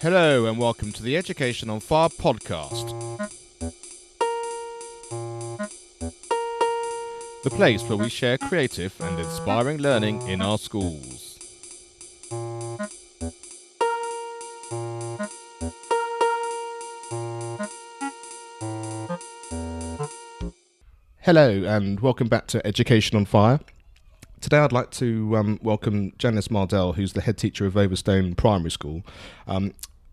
Hello and welcome to the Education on Fire podcast. The place where we share creative and inspiring learning in our schools. Hello and welcome back to Education on Fire. Today I'd like to welcome Janice Mardell, who's the head teacher of Overstone Primary School.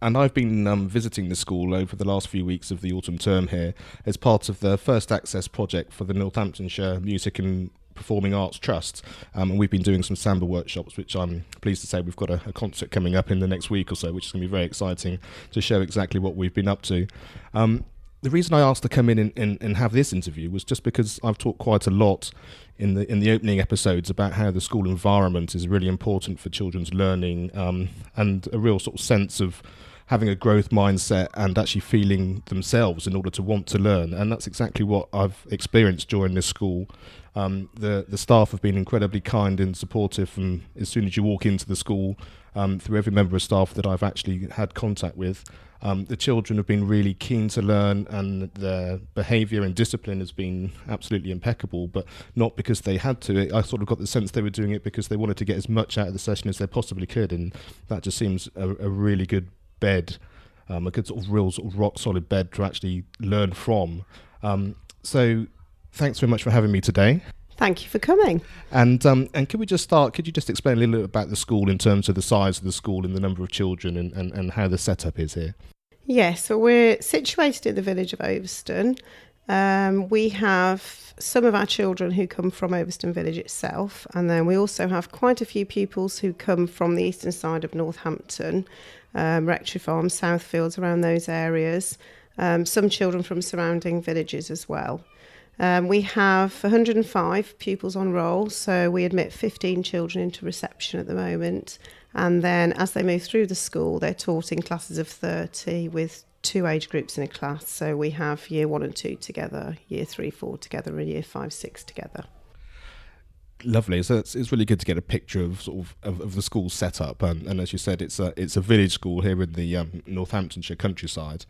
And I've been visiting the school over the last few weeks of the autumn term here as part of the First Access project for the Northamptonshire Music and Performing Arts Trust. And we've been doing some Samba workshops, which I'm pleased to say we've got a concert coming up in the next week or so, which is going to be very exciting to show exactly what we've been up to. The reason I asked to come in and have this interview was just because I've talked quite a lot in the opening episodes about how the school environment is really important for children's learning, and a real sort of sense of having a growth mindset and actually feeling themselves in order to want to learn. And that's exactly what I've experienced during this school. The staff have been incredibly kind and supportive, and as soon as you walk into the school, through every member of staff that I've actually had contact with, the children have been really keen to learn, and their behaviour and discipline has been absolutely impeccable, but not because they had to. I sort of got the sense they were doing it because they wanted to get as much out of the session as they possibly could, and that just seems a really good bed, a good sort of real sort of rock solid bed to actually learn from. So thanks very much for having me today. Thank you for coming. And could we just start, could you just explain a little bit about the school in terms of the size of the school and the number of children and how the setup is here? Yes, so we're situated in the village of Overstone. We have some of our children who come from Overstone village itself, and then we also have quite a few pupils who come from the eastern side of Northampton, Rectory Farm, Southfields, around those areas, some children from surrounding villages as well. We have 105 pupils on roll, so we admit 15 children into reception at the moment. And then as they move through the school, they're taught in classes of 30 with two age groups in a class. So we have year 1 and 2 together, year 3, 4 together, and year 5, 6 together. Lovely. So it's really good to get a picture of sort of the school setup, and as you said, it's a village school here in the Northamptonshire countryside,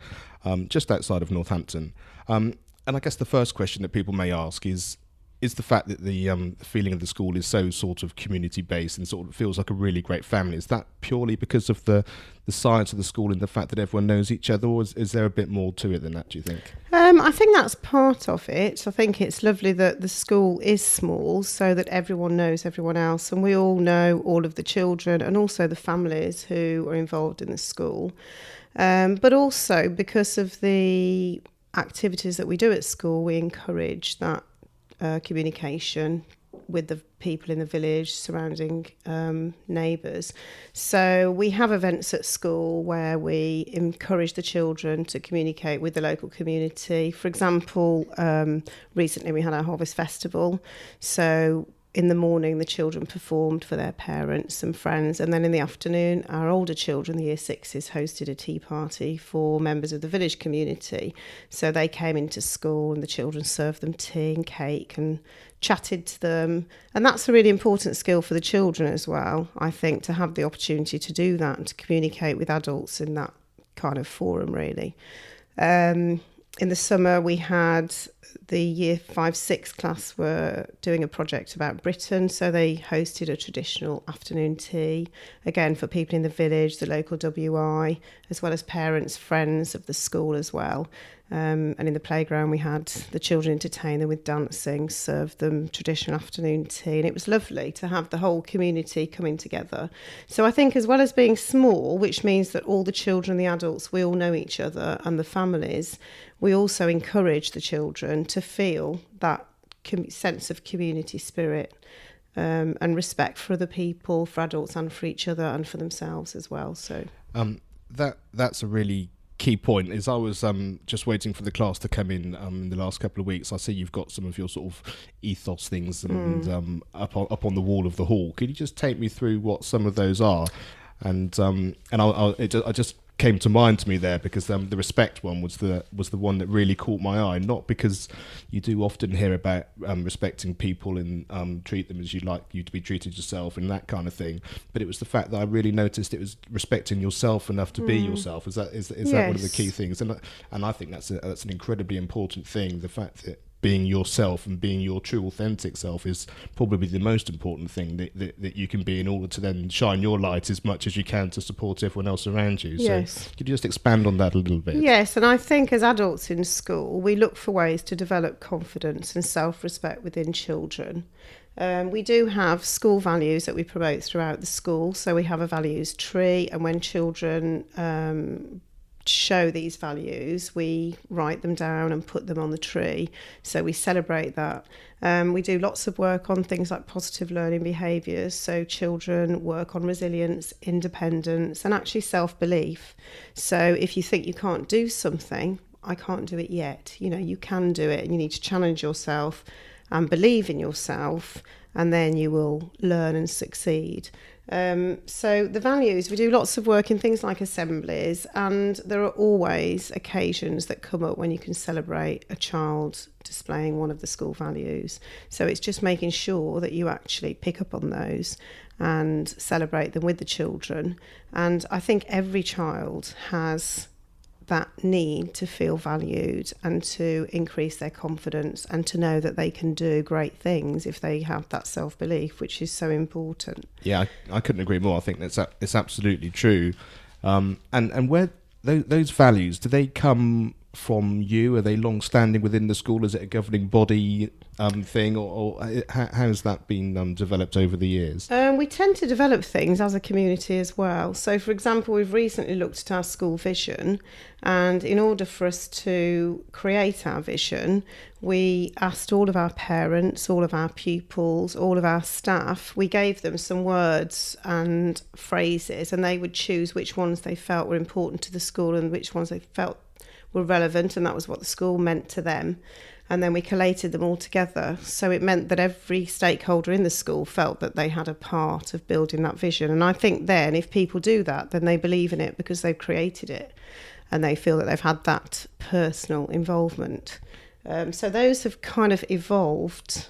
just outside of Northampton. And I guess the first question that people may ask is the fact that the feeling of the school is so sort of community based and sort of feels like a really great family. Is that purely because of the size of the school and the fact that everyone knows each other, or is there a bit more to it than that, do you think? I think that's part of it. I think it's lovely that the school is small so that everyone knows everyone else, and we all know all of the children and also the families who are involved in the school. But also because of the activities that we do at school, we encourage that communication with the people in the village, surrounding neighbours. So we have events at school where we encourage the children to communicate with the local community. For example, recently we had our Harvest Festival. So in the morning, the children performed for their parents and friends, and then in the afternoon, our older children, the year 6s, hosted a tea party for members of the village community. So they came into school and the children served them tea and cake and chatted to them. And that's a really important skill for the children as well, I think, to have the opportunity to do that and to communicate with adults in that kind of forum, really. In the summer, we had the year 5, 6 class were doing a project about Britain, so they hosted a traditional afternoon tea, again for people in the village, the local WI, as well as parents, friends of the school as well. And in the playground, we had the children entertain them with dancing, served them traditional afternoon tea, and it was lovely to have the whole community coming together. So I think as well as being small, which means that all the children, the adults, we all know each other, and the families, we also encourage the children to feel that sense of community spirit, and respect for other people, for adults and for each other and for themselves as well. So that's a really key point. Is I was just waiting for the class to come in the last couple of weeks. I see you've got some of your sort of ethos things and up on the wall of the hall. Could you just take me through what some of those are? And I just came to mind to me there, because the respect one was the one that really caught my eye. Not because you do often hear about respecting people and treat them as you'd like you to be treated yourself and that kind of thing, but it was the fact that I really noticed it was respecting yourself enough to be yourself. Is that one of the key things? And I think that's an incredibly important thing. The fact that being yourself and being your true authentic self is probably the most important thing that you can be, in order to then shine your light as much as you can to support everyone else around you. Yes. So could you just expand on that a little bit? Yes, and I think as adults in school, we look for ways to develop confidence and self-respect within children. We do have school values that we promote throughout the school. So we have a values tree, and when children show these values, we write them down and put them on the tree. So we celebrate that. We do lots of work on things like positive learning behaviours. So children work on resilience, independence, and actually self-belief. So if you think you can't do something, I can't do it yet. You can do it, and you need to challenge yourself and believe in yourself, and then you will learn and succeed. So the values, we do lots of work in things like assemblies, and there are always occasions that come up when you can celebrate a child displaying one of the school values. So it's just making sure that you actually pick up on those and celebrate them with the children. And I think every child has that need to feel valued and to increase their confidence and to know that they can do great things if they have that self-belief, which is so important. Yeah, I couldn't agree more. I think it's absolutely true. And where those values, do they come from you? Are they long-standing within the school? Is it a governing body thing, or how has that been developed over the years? We tend to develop things as a community as well. So, for example, we've recently looked at our school vision, and in order for us to create our vision, we asked all of our parents, all of our pupils, all of our staff, we gave them some words and phrases, and they would choose which ones they felt were important to the school and which ones they felt were relevant, and that was what the school meant to them. And then we collated them all together. So it meant that every stakeholder in the school felt that they had a part of building that vision. And I think then if people do that, then they believe in it because they've created it and they feel that they've had that personal involvement. So those have kind of evolved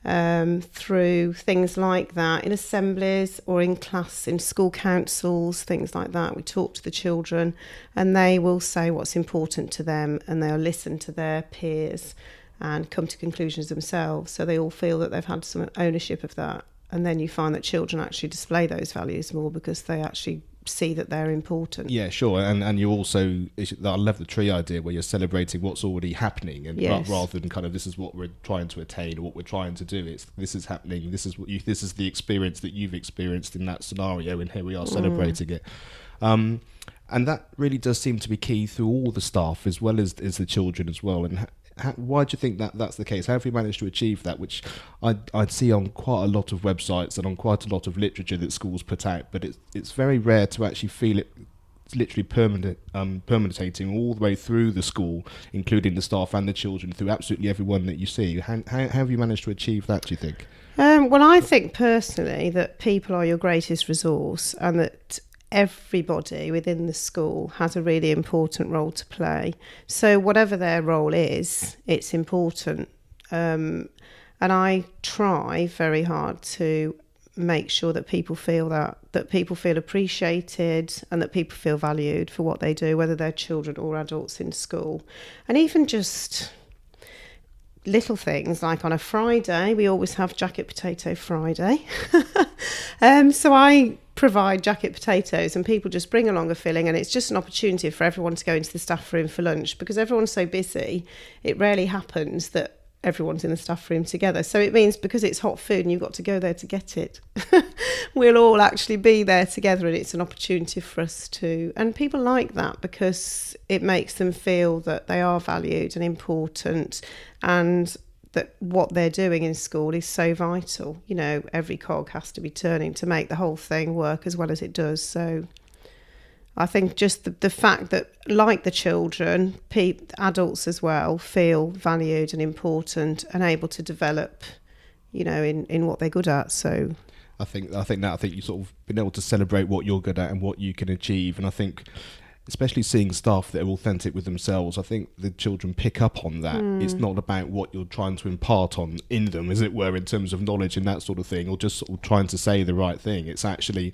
through things like that in assemblies or in class, in school councils, things like that. We talk to the children and they will say what's important to them, and they'll listen to their peers and come to conclusions themselves. So they all feel that they've had some ownership of that. And then you find that children actually display those values more because they actually see that they're important. Yeah, sure. And you also, I love the tree idea where you're celebrating what's already happening, and yes, rather than kind of this is what we're trying to attain or what we're trying to do, it's this is happening, this is the experience that you've experienced in that scenario, and here we are celebrating it. And that really does seem to be key through all the staff as well as the children as well. And why do you think that's the case? How have you managed to achieve that, which I'd see on quite a lot of websites and on quite a lot of literature that schools put out, but it's very rare to actually feel it. It's literally permeating all the way through the school, including the staff and the children, through absolutely everyone that you see. How have you managed to achieve that, do you think? Well, I think personally that people are your greatest resource, and that everybody within the school has a really important role to play. So whatever their role is, it's important. And I try very hard to make sure that people feel that people feel appreciated and that people feel valued for what they do, whether they're children or adults in school. And even just little things like on a Friday, we always have Jacket Potato Friday. So I provide jacket potatoes and people just bring along a filling, and it's just an opportunity for everyone to go into the staff room for lunch, because everyone's so busy, it rarely happens that everyone's in the staff room together. So it means because it's hot food and you've got to go there to get it, we'll all actually be there together, and it's an opportunity for us to, and people like that because it makes them feel that they are valued and important, and that what they're doing in school is so vital. You know, every cog has to be turning to make the whole thing work as well as it does. So I think just the fact that, like the children, adults as well feel valued and important and able to develop, you know, in what they're good at. So I think you sort of been able to celebrate what you're good at and what you can achieve, and I think especially seeing staff that are authentic with themselves, I think the children pick up on that. It's not about what you're trying to impart on in them, as it were, in terms of knowledge and that sort of thing, or just sort of trying to say the right thing. It's actually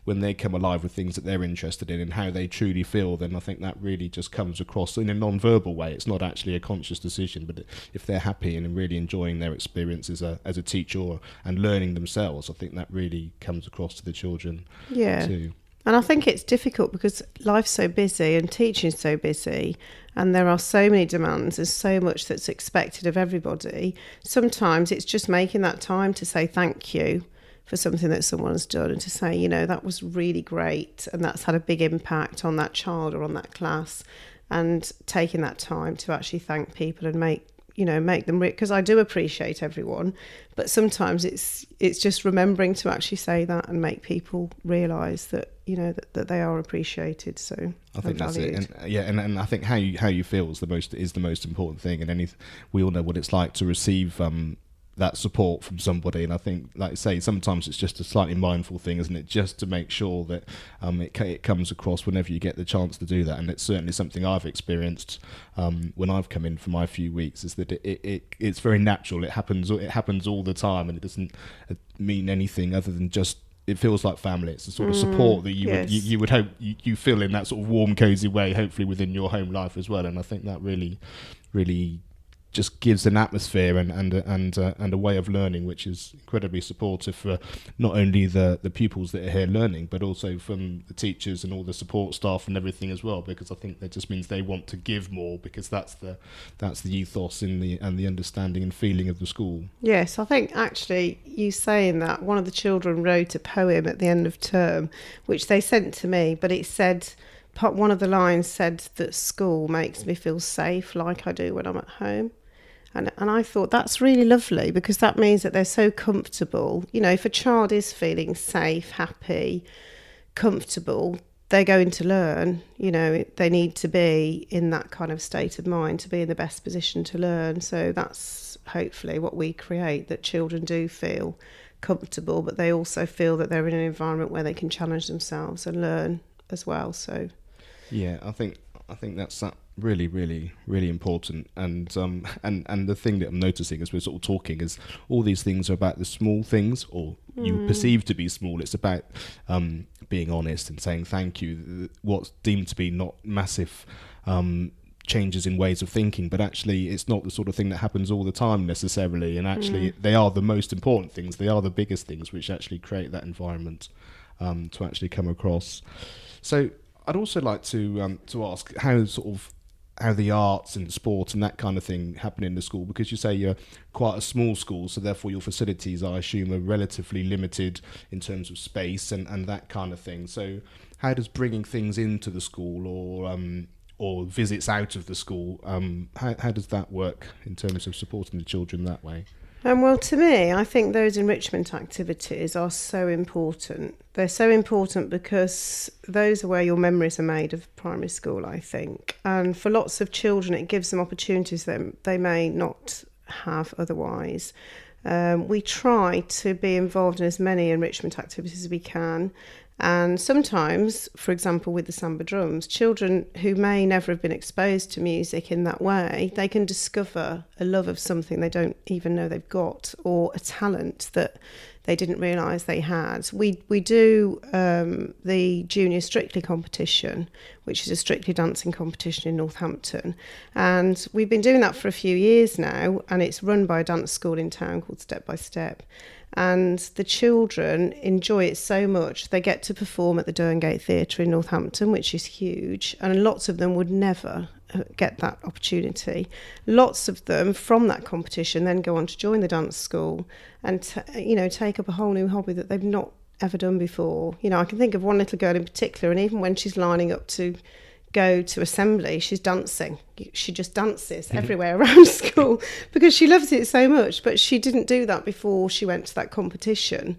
when they come alive with things that they're interested in and how they truly feel, then I think that really just comes across in a non-verbal way. It's not actually a conscious decision, but if they're happy and really enjoying their experience as a teacher and learning themselves, I think that really comes across to the children too. And I think it's difficult because life's so busy and teaching's so busy, and there are so many demands and so much that's expected of everybody. Sometimes it's just making that time to say thank you for something that someone's done, and to say, you know, that was really great and that's had a big impact on that child or on that class, and taking that time to actually thank people and make them, because I do appreciate everyone, but sometimes it's just remembering to actually say that and make people realise that, you know, that they are appreciated. So I think that's it, and I think how you feel is the most important thing. And we all know what it's like to receive that support from somebody, and I think, like I say, sometimes it's just a slightly mindful thing, isn't it, just to make sure that it comes across whenever you get the chance to do that. And it's certainly something I've experienced when I've come in for my few weeks, is that it's very natural. It happens all the time, and it doesn't mean anything other than just, it feels like family. It's the sort of support that you would hope you feel in that sort of warm, cozy way, hopefully within your home life as well. And I think that really just gives an atmosphere and a way of learning which is incredibly supportive for not only the pupils that are here learning, but also from the teachers and all the support staff and everything as well, because I think that just means they want to give more, because that's the ethos and the understanding and feeling of the school. Yes, I think actually you saying that, one of the children wrote a poem at the end of term which they sent to me, but it said, one of the lines said that school makes me feel safe like I do when I'm at home. And I thought that's really lovely, because that means that they're so comfortable. You know, if a child is feeling safe, happy, comfortable, they're going to learn. You know, they need to be in that kind of state of mind to be in the best position to learn. So that's hopefully what we create, that children do feel comfortable, but they also feel that they're in an environment where they can challenge themselves and learn as well. So yeah, I think that's really, really, really important. And the thing that I'm noticing as we're sort of talking is all these things are about the small things, or you perceive to be small. It's about being honest and saying thank you. What's deemed to be not massive changes in ways of thinking, but actually it's not the sort of thing that happens all the time necessarily. And actually they are the most important things. They are the biggest things which actually create that environment to actually come across. So I'd also like to ask how the arts and sport and that kind of thing happen in the school, because you say you're quite a small school, so therefore your facilities, I assume, are relatively limited in terms of space and that kind of thing. So how does bringing things into the school or visits out of the school, how does that work in terms of supporting the children that way? Well, to me, I think those enrichment activities are so important. They're so important because those are where your memories are made of primary school, I think. And for lots of children, it gives them opportunities that they may not have otherwise. We try to be involved in as many enrichment activities as we can. And sometimes, for example, with the Samba drums, children who may never have been exposed to music in that way, they can discover a love of something they don't even know they've got, or a talent that they didn't realise they had. We do the Junior Strictly competition, which is a Strictly dancing competition in Northampton. And we've been doing that for a few years now, and it's run by a dance school in town called Step by Step. And the children enjoy it so much. They get to perform at the Derngate Theatre in Northampton, which is huge, and lots of them would never get that opportunity. Lots of them from that competition then go on to join the dance school and take up a whole new hobby that they've not ever done before. You know, I can think of one little girl in particular, and even when she's lining up to go to assembly, she's dancing. She just dances everywhere around school because she loves it so much, but she didn't do that before she went to that competition.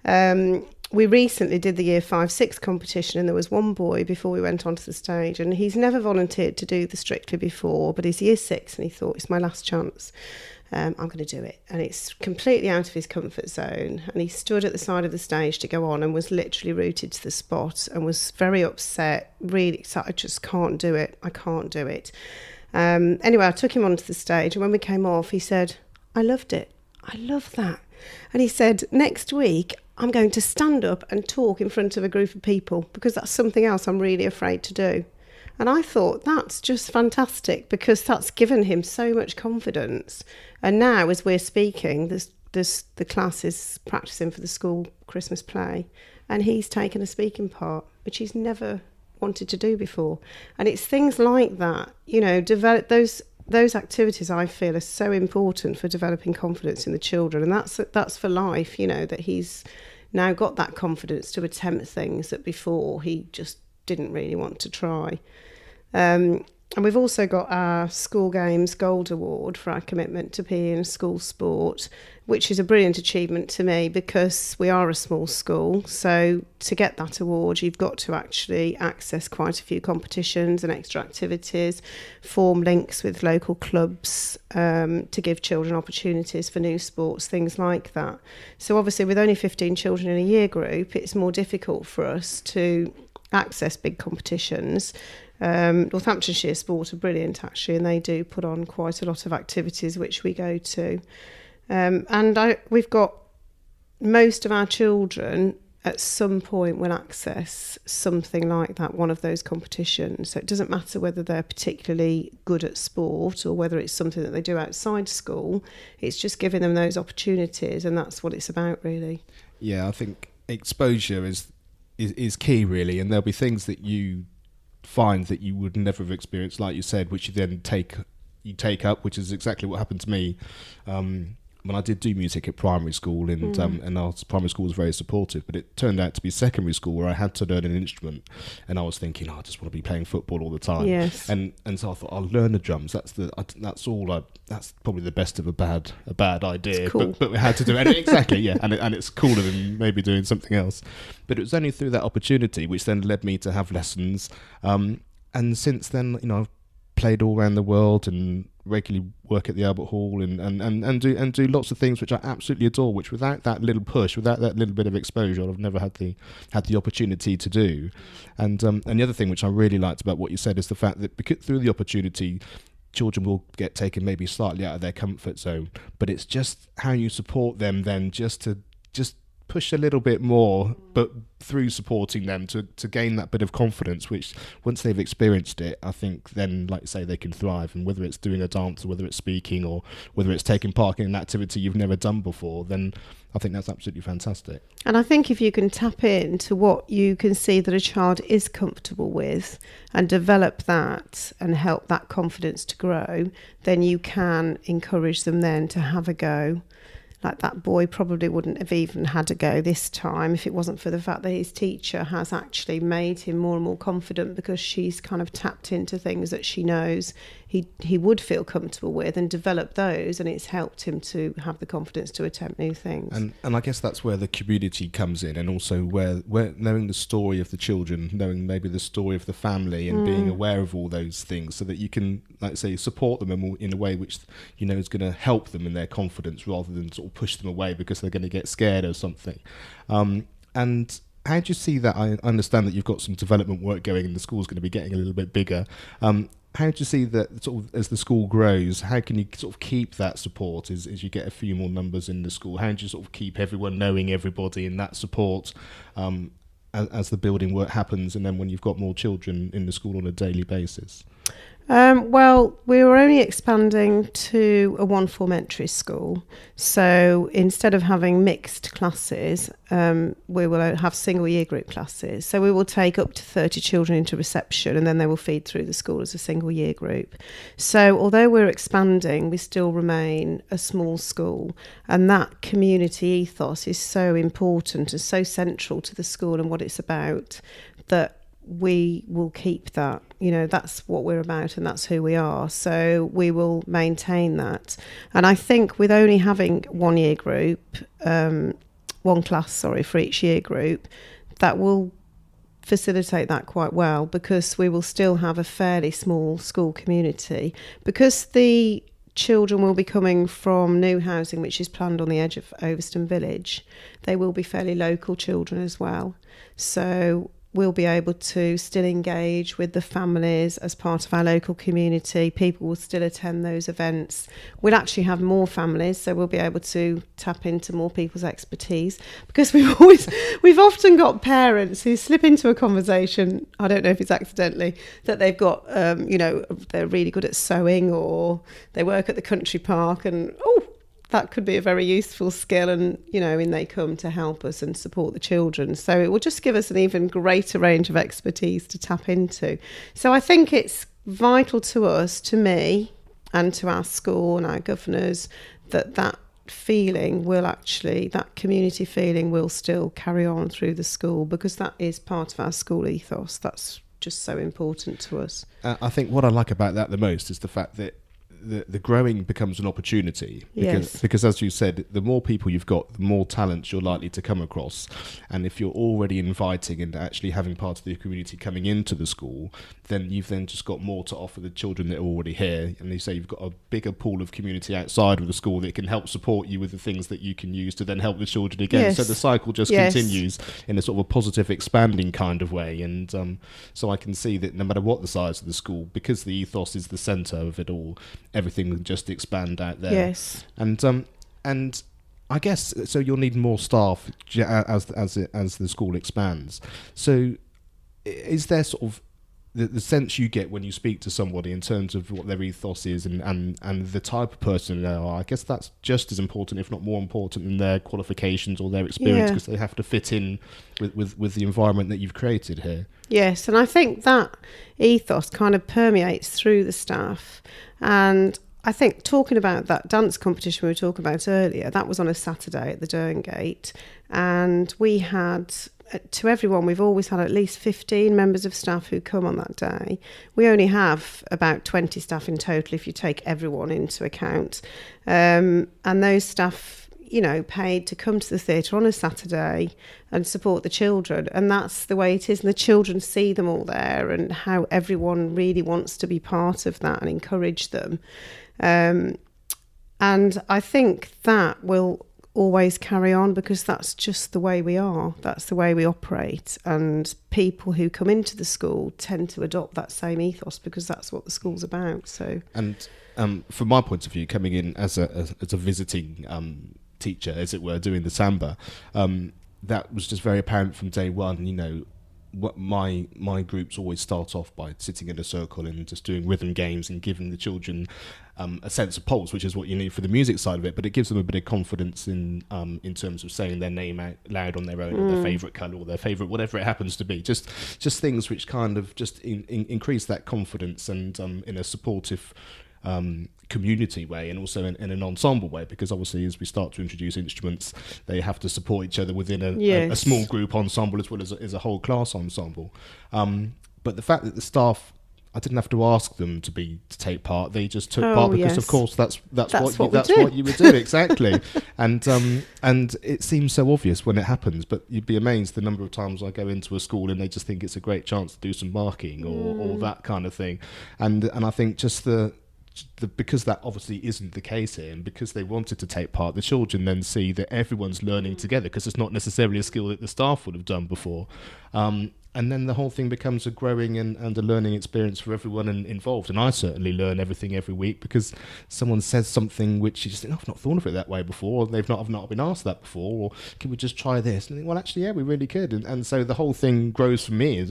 We recently did the year 5-6 competition, and there was one boy before we went onto the stage, and he's never volunteered to do the Strictly before, but he's year 6 and he thought, it's my last chance. I'm going to do it. And it's completely out of his comfort zone. And he stood at the side of the stage to go on and was literally rooted to the spot and was very upset, really excited. I just can't do it. I can't do it. Anyway, I took him onto the stage, and when we came off, he said, I loved it. I love that. And he said, next week, I'm going to stand up and talk in front of a group of people because that's something else I'm really afraid to do. And I thought, that's just fantastic, because that's given him so much confidence. And now, as we're speaking, the class is practicing for the school Christmas play, and he's taken a speaking part, which he's never wanted to do before. And it's things like that, develop those activities, I feel, are so important for developing confidence in the children. And that's for life, that he's now got that confidence to attempt things that before he just didn't really want to try. And we've also got our School Games Gold Award for our commitment to PE and school sport, which is a brilliant achievement to me because we are a small school. So to get that award, you've got to actually access quite a few competitions and extra activities, form links with local clubs to give children opportunities for new sports, things like that. So obviously with only 15 children in a year group, it's more difficult for us to access big competitions. Northamptonshire Sport are brilliant actually, and they do put on quite a lot of activities which we go to. We've got most of our children at some point will access something like that, one of those competitions. So it doesn't matter whether they're particularly good at sport or whether it's something that they do outside school. It's just giving them those opportunities, and that's what it's about really. Yeah, I think exposure is key really, and there'll be things that you find that you would never have experienced, like you said, which you then take up, which is exactly what happened to me when I did do music at primary school, and our primary school was very supportive, but it turned out to be secondary school where I had to learn an instrument, and I was thinking, I just want to be playing football all the time. Yes. And so I thought, I'll learn the drums. That's probably the best of a bad idea. It's cool. But we had to do it. Exactly, yeah. And it's cooler than maybe doing something else. But it was only through that opportunity which then led me to have lessons. And since then, I've played all around the world and regularly work at the Albert Hall and do lots of things which I absolutely adore, which without that little push, without that little bit of exposure, I've never had the opportunity to do. And the other thing which I really liked about what you said is the fact that because through the opportunity, children will get taken maybe slightly out of their comfort zone, but it's just how you support them then just push a little bit more, but through supporting them to gain that bit of confidence, which once they've experienced it, I think then, like you say, they can thrive. And whether it's doing a dance or whether it's speaking or whether it's taking part in an activity you've never done before, then I think that's absolutely fantastic. And I think if you can tap into what you can see that a child is comfortable with and develop that and help that confidence to grow, then you can encourage them then to have a go. Like that boy probably wouldn't have even had a go this time if it wasn't for the fact that his teacher has actually made him more and more confident, because she's kind of tapped into things that she knows he would feel comfortable with and develop those, and it's helped him to have the confidence to attempt new things. And I guess that's where the community comes in, and also where knowing the story of the children, knowing maybe the story of the family, and being aware of all those things so that you can, like I say, support them in a way which is going to help them in their confidence rather than sort of push them away because they're going to get scared or something. And how do you see that? I understand that you've got some development work going and the school's going to be getting a little bit bigger. How do you see that sort of as the school grows? How can you sort of keep that support as you get a few more numbers in the school? How do you sort of keep everyone knowing everybody in that support as the building work happens, and then when you've got more children in the school on a daily basis? Well, we were only expanding to a one-form entry school. So instead of having mixed classes, we will have single year group classes. So we will take up to 30 children into reception, and then they will feed through the school as a single year group. So although we're expanding, we still remain a small school. And that community ethos is so important and so central to the school and what it's about, that we will keep that. That's what we're about and that's who we are. So we will maintain that. And I think with only having one year group, one class, for each year group, that will facilitate that quite well, because we will still have a fairly small school community, because the children will be coming from new housing, which is planned on the edge of Overstone Village. They will be fairly local children as well. So we'll be able to still engage with the families as part of our local community. People will still attend those events. We'll actually have more families, so we'll be able to tap into more people's expertise, because we've often got parents who slip into a conversation, I don't know if it's accidentally, that they've got, they're really good at sewing, or they work at the country park, and that could be a very useful skill, and they come to help us and support the children. So it will just give us an even greater range of expertise to tap into. So I think it's vital to us, to me, and to our school and our governors, that feeling will actually, that community feeling will still carry on through the school, because that is part of our school ethos. That's just so important to us. I think what I like about that the most is the fact that the growing becomes an opportunity, because as you said, the more people you've got, the more talents you're likely to come across. And if you're already inviting and actually having part of the community coming into the school, then you've then just got more to offer the children that are already here. And they say you've got a bigger pool of community outside of the school that can help support you with the things that you can use to then help the children again. So the cycle just continues in a sort of a positive, expanding kind of way. And so I can see that no matter what the size of the school, because the ethos is the centre of it all, everything will just expand out there. Yes. And I guess so you'll need more staff as the school expands. So is there sort of the sense you get when you speak to somebody in terms of what their ethos is and the type of person they are? I guess that's just as important, if not more important, than their qualifications or their experience, because they have to fit in with the environment that you've created here. Yes, and I think that ethos kind of permeates through the staff. And I think, talking about that dance competition we were talking about earlier, that was on a Saturday at the Derngate, and we had, to everyone, we've always had at least 15 members of staff who come on that day. We only have about 20 staff in total if you take everyone into account, and those staff paid to come to the theatre on a Saturday and support the children. And that's the way it is. And the children see them all there, and how everyone really wants to be part of that and encourage them. And I think that will always carry on, because that's just the way we are. That's the way we operate. And people who come into the school tend to adopt that same ethos, because that's what the school's about. So, and from my point of view, coming in as a visiting teacher, as it were, doing the Samba, that was just very apparent from day one. What my groups always start off by sitting in a circle and just doing rhythm games and giving the children a sense of pulse, which is what you need for the music side of it, but it gives them a bit of confidence in terms of saying their name out loud on their own, or their favourite colour, or their favourite whatever it happens to be, just things which kind of just increase that confidence, and in a supportive community way, and also in an ensemble way, because obviously as we start to introduce instruments, they have to support each other within a small group ensemble as well as a whole class ensemble. But the fact that the staff, I didn't have to ask them to take part; they just took part, because of course that's what you would do. Exactly. And it seems so obvious when it happens, but you'd be amazed the number of times I go into a school and they just think it's a great chance to do some marking or that kind of thing, and I think just because that obviously isn't the case here, and because they wanted to take part, the children then see that everyone's learning together, because it's not necessarily a skill that the staff would have done before. And then the whole thing becomes a growing and a learning experience for everyone involved. And I certainly learn everything every week, because someone says something which you just think, I've not thought of it that way before, or I've not been asked that before, or can we just try this? And I think, well, actually, yeah, we really could. And so the whole thing grows for me,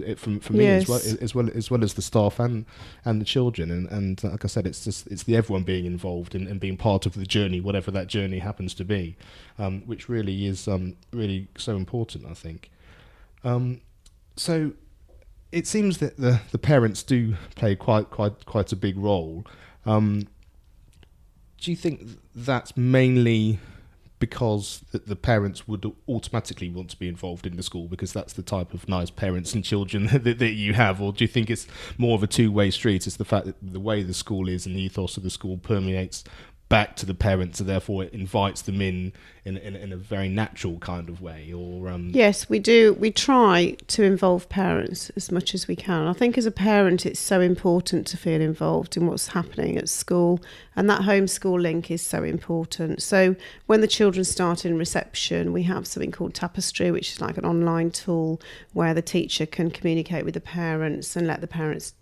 me as well as the staff and the children. And like I said, it's the everyone being involved and being part of the journey, whatever that journey happens to be, which really is really so important, I think. So it seems that the parents do play quite a big role. Do you think that's mainly because the parents would automatically want to be involved in the school because that's the type of nice parents and children that you have? Or do you think it's more of a two-way street? It's the fact that the way the school is and the ethos of the school permeates back to the parents, so therefore it invites them in a very natural kind of way? Or Yes, we do. We try to involve parents as much as we can. I think as a parent, it's so important to feel involved in what's happening at school, and that homeschool link is so important. So when the children start in reception, we have something called Tapestry, which is like an online tool where the teacher can communicate with the parents and let the parents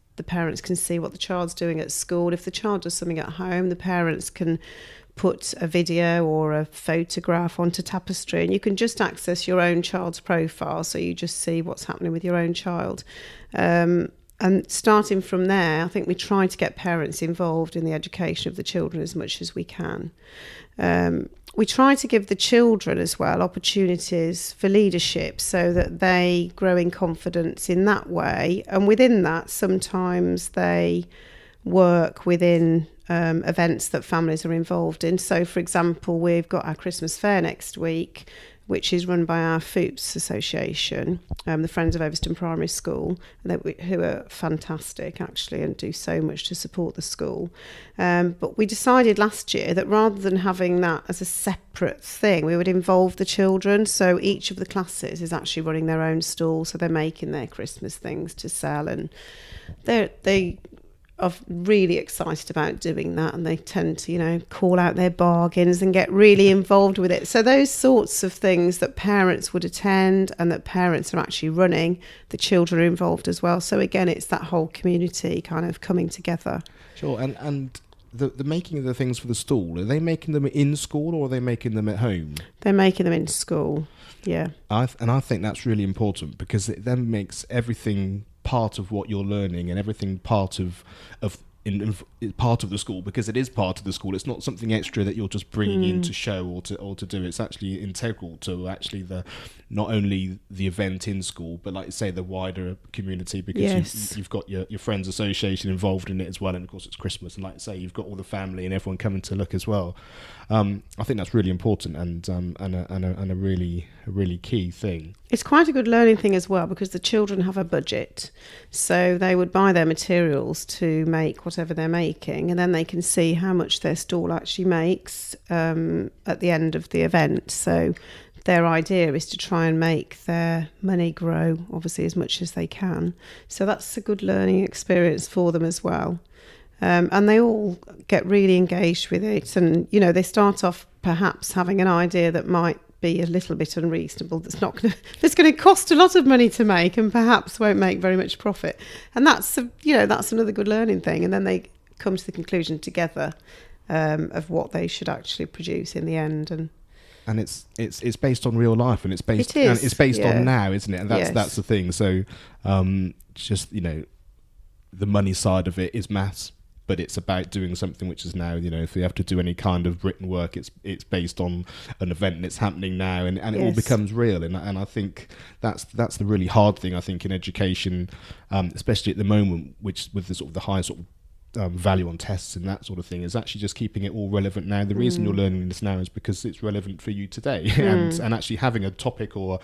can see what the child's doing at school. If the child does something at home, the parents can put a video or a photograph onto Tapestry, and you can just access your own child's profile, so you just see what's happening with your own child. And starting from there, I think we try to get parents involved in the education of the children as much as we can. We try to give the children as well opportunities for leadership so that they grow in confidence in that way. And within that, sometimes they work within events that families are involved in. So, for example, we've got our Christmas fair next week, which is run by our FOOPS Association, the Friends of Overstone Primary School, who are fantastic, actually, and do so much to support the school. But we decided last year that rather than having that as a separate thing, we would involve the children. So each of the classes is actually running their own stall, so they're making their Christmas things to sell, and they are really excited about doing that, and they tend to, call out their bargains and get really involved with it. So those sorts of things that parents would attend and that parents are actually running, the children are involved as well. So again, it's that whole community kind of coming together. Sure. And the making of the things for the stall, are they making them in school or are they making them at home? They're making them in school, yeah. I think that's really important, because it then makes everything part of what you're learning and everything part of part of the school, because it is part of the school. It's not something extra that you're just bringing in to show or to do. It's actually integral to actually not only the event in school, but like you say, the wider community, because you've got your friends association involved in it as well, and of course it's Christmas, and like you say, you've got all the family and everyone coming to look as well. I think that's really important and a really key thing. It's quite a good learning thing as well, because the children have a budget, so they would buy their materials to make whatever they're making, and then they can see how much their stall actually makes at the end of the event. So their idea is to try and make their money grow, obviously, as much as they can. So that's a good learning experience for them as well. And they all get really engaged with it, and they start off perhaps having an idea that might be a little bit unreasonable, that's going to cost a lot of money to make and perhaps won't make very much profit. And that's another good learning thing. And then they come to the conclusion together of what they should actually produce in the end. And it's based on real life, and it's based on now, isn't it? And that's the thing. So just the money side of it is maths, but it's about doing something which is now, if you have to do any kind of written work, it's based on an event and it's happening now, and it all becomes real. And I think that's the really hard thing, I think, in education, especially at the moment, which with the sort of the high sort of value on tests and that sort of thing, is actually just keeping it all relevant now. The reason you're learning this now is because it's relevant for you today, and actually having a topic or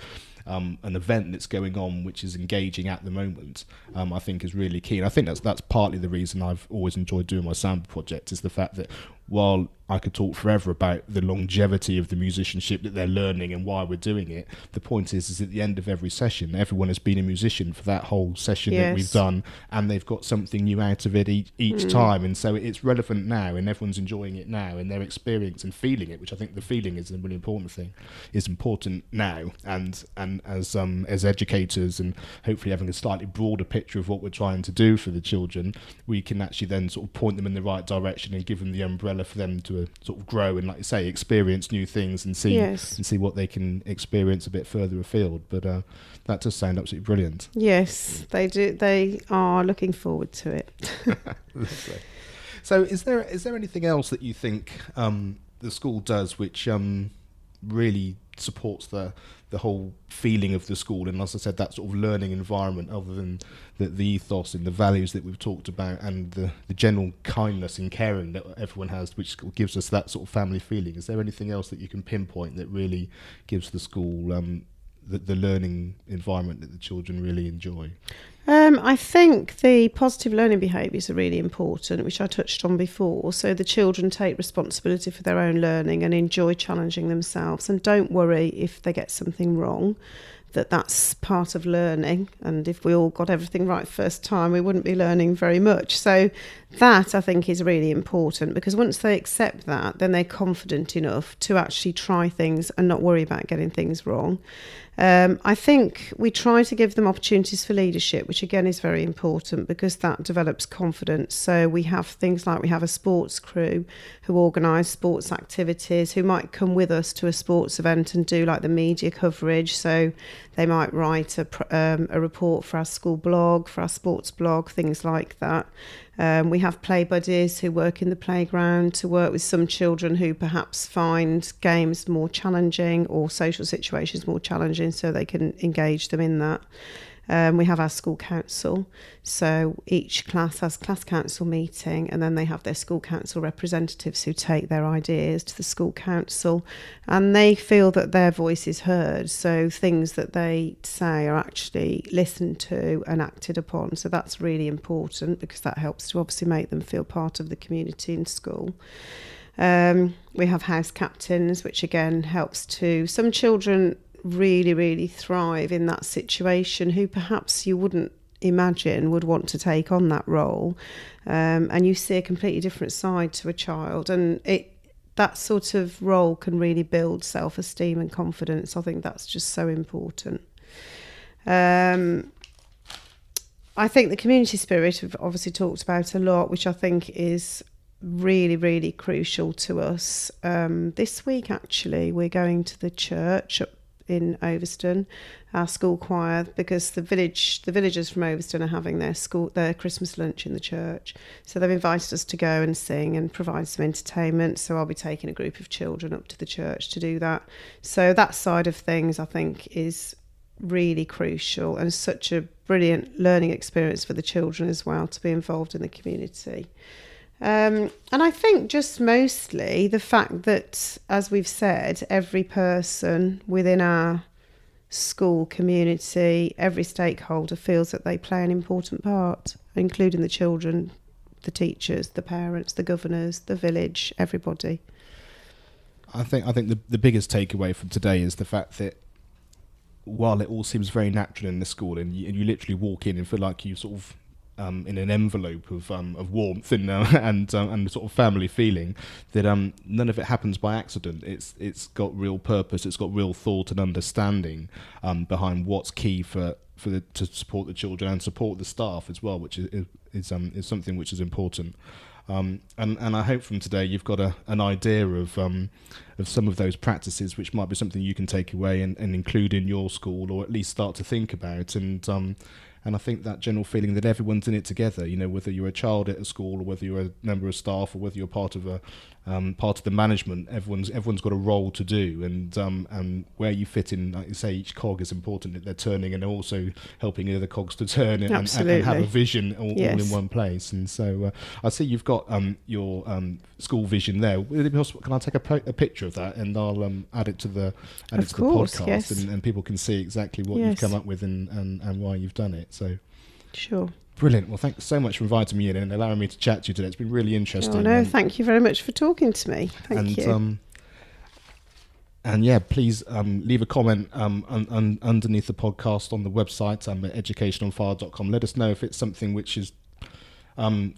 an event that's going on which is engaging at the moment, I think is really key. And I think that's partly the reason I've always enjoyed doing my Samba project, is the fact that while I could talk forever about the longevity of the musicianship that they're learning and why we're doing it, the point is at the end of every session, everyone has been a musician for that whole session that we've done, and they've got something new out of it each time. And so it's relevant now, and everyone's enjoying it now, and their experience and feeling it, which I think the feeling is a really important thing, is important now. And as educators, and hopefully having a slightly broader picture of what we're trying to do for the children, we can actually then sort of point them in the right direction and give them the umbrella for them to sort of grow and, like you say, experience new things and see what they can experience a bit further afield. But that does sound absolutely brilliant. Yes, they do. They are looking forward to it. So is there anything else that you think the school does which really supports the whole feeling of the school, and as I said, that sort of learning environment, other than the ethos and the values that we've talked about, and the general kindness and caring that everyone has, which gives us that sort of family feeling? Is there anything else that you can pinpoint that really gives the school the learning environment that the children really enjoy? I think the positive learning behaviours are really important, which I touched on before. So the children take responsibility for their own learning and enjoy challenging themselves, and don't worry if they get something wrong. That's part of learning, and if we all got everything right first time, we wouldn't be learning very much. So that, I think, is really important, because once they accept that, then they're confident enough to actually try things and not worry about getting things wrong. I think we try to give them opportunities for leadership, which again is very important, because that develops confidence. So we have things like, we have a sports crew who organise sports activities, who might come with us to a sports event and do like the media coverage. So they might write a report for our school blog, for our sports blog, things like that. We have play buddies who work in the playground to work with some children who perhaps find games more challenging or social situations more challenging, so they can engage them in that. We have our school council, so each class has class council meeting, and then they have their school council representatives who take their ideas to the school council, and they feel that their voice is heard, so things that they say are actually listened to and acted upon. So that's really important, because that helps to obviously make them feel part of the community in school. We have house captains, which again helps to, some children really thrive in that situation, who perhaps you wouldn't imagine would want to take on that role, and you see a completely different side to a child, and that sort of role can really build self-esteem and confidence. I think that's just so important. I think the community spirit we've obviously talked about a lot, which I think is really crucial to us. This week actually we're going to the church up in Overstone, our school choir, because the villagers from Overstone are having their Christmas lunch in the church. So they've invited us to go and sing and provide some entertainment. So I'll be taking a group of children up to the church to do that. So that side of things, I think, is really crucial, and such a brilliant learning experience for the children as well, to be involved in the community. And I think just mostly the fact that, as we've said, every person within our school community, every stakeholder feels that they play an important part, including the children, the teachers, the parents, the governors, the village, everybody. I think the biggest takeaway from today is the fact that while it all seems very natural in the school, and you literally walk in and feel like you sort of in an envelope of warmth and sort of family feeling, that none of it happens by accident. It's got real purpose. It's got real thought and understanding behind what's key to support the children and support the staff as well, which is something which is important. And I hope from today you've got an idea of some of those practices, which might be something you can take away and include in your school, or at least start to think about. And I think that general feeling that everyone's in it together, you know, whether you're a child at a school, or whether you're a member of staff, or whether you're part of the management, everyone's got a role to do, and where you fit in, like you say, each cog is important that they're turning, and also helping the other cogs to turn and have a vision all in one place. And so I see you've got your school vision there. Would it be possible, can I take a picture of that, and I'll add it to the podcast, yes. and people can see exactly what you've come up with and why you've done it. So sure. Brilliant. Well, thanks so much for inviting me in and allowing me to chat to you today. It's been really interesting. Oh, no, thank you very much for talking to me. Thank you. And yeah, please leave a comment underneath the podcast on the website at educationonfire.com. Let us know if it's something which has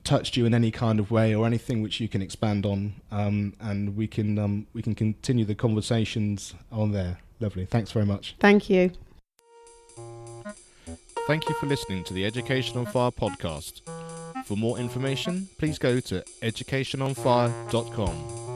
touched you in any kind of way, or anything which you can expand on, and we can continue the conversations on there. Lovely. Thanks very much. Thank you. Thank you for listening to the Education on Fire podcast. For more information, please go to educationonfire.com.